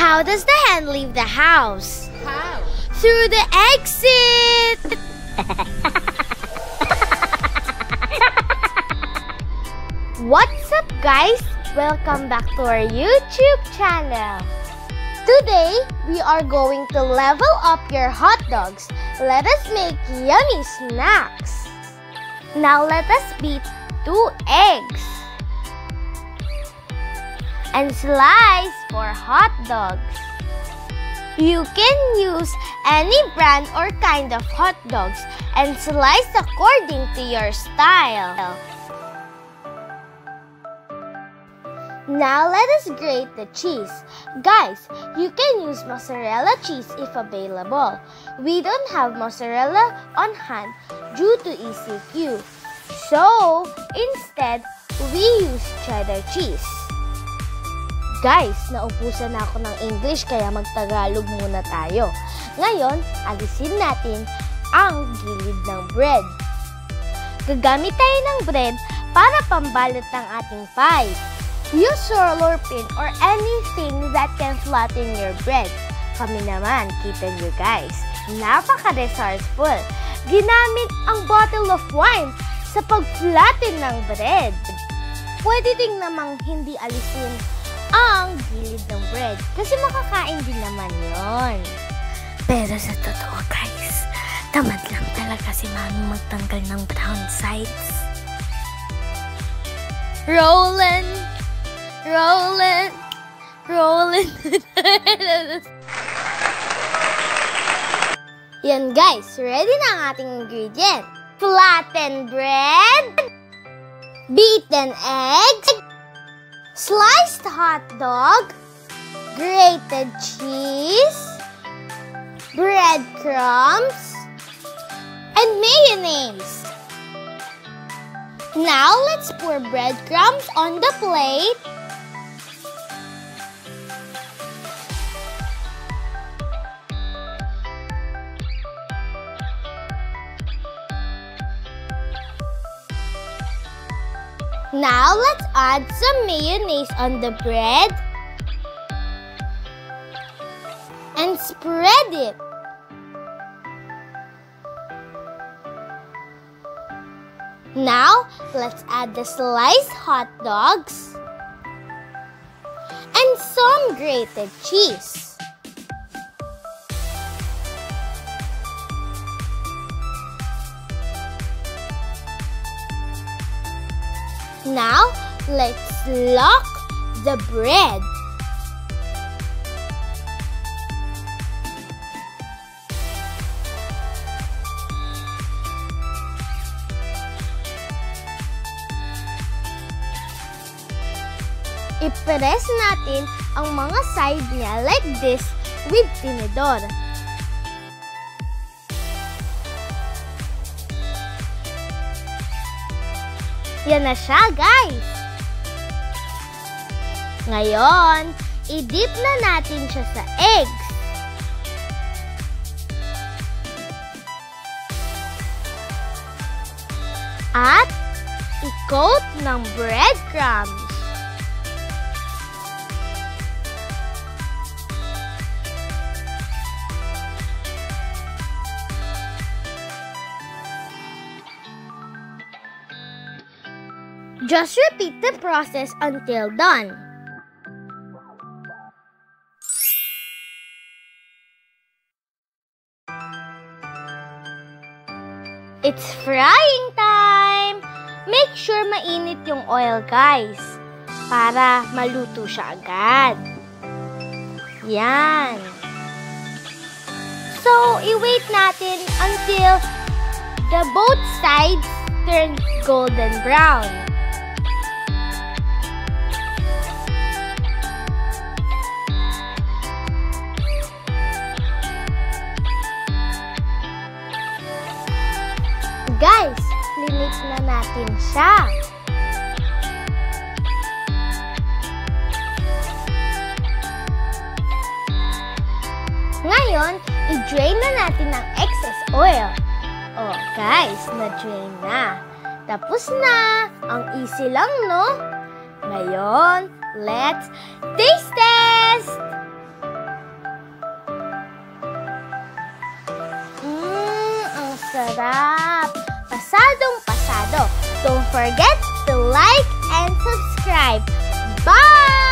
How does the hen leave the house? How? Through the exit! What's up, guys? Welcome back to our YouTube channel. Today, we are going to level up your hot dogs. Let us make yummy snacks. Now, let us beat 2 eggs and slice for hot dogs. You can use any brand or kind of hot dogs and slice according to your style. Now let us grate the cheese. Guys, you can use mozzarella cheese if available. We don't have mozzarella on hand due to ECQ. So, instead, we use cheddar cheese. Guys, naupusan na ako ng English kaya mag-Tagalog muna tayo. Ngayon, alisin natin ang gilid ng bread. Gagamit tayo ng bread para pambalot ng ating pie. Use roller pin or anything that can flatten your bread. Kami naman, kita nyo guys, napaka-resourceful. Ginamit ang bottle of wine sa pag-flatten ng bread. Pwede din namang hindi alisin ang gilid ng bread kasi makakain din naman yon. Pero sa totoo guys, tamad lang talaga si Mami magtanggal ng brown sides. Rollin', rollin', rollin'. Yan guys, ready na ang ating ingredient. Flattened bread, beaten eggs, sliced hot dog, grated cheese, breadcrumbs, and mayonnaise. Now, let's pour breadcrumbs on the plate. Now, let's add some mayonnaise on the bread and spread it. Now, let's add the sliced hot dogs and some grated cheese. Now, let's lock the bread. I-press natin ang mga side niya like this with tinidor. Yan na siya, guys! Ngayon, i-dip na natin siya sa eggs. At i-coat ng breadcrumbs. Just repeat the process until done. It's frying time! Make sure mainit yung oil, guys, para maluto siya agad. Yan. So, i-wait natin until the both sides turn golden brown. Guys, flip na natin siya. Ngayon, i-drain na natin ang excess oil. Oh, guys, na-drain na. Tapos na. Ang easy lang, no? Ngayon, let's taste test! Sarap! Pasadong pasado. Don't forget to like and subscribe. Bye!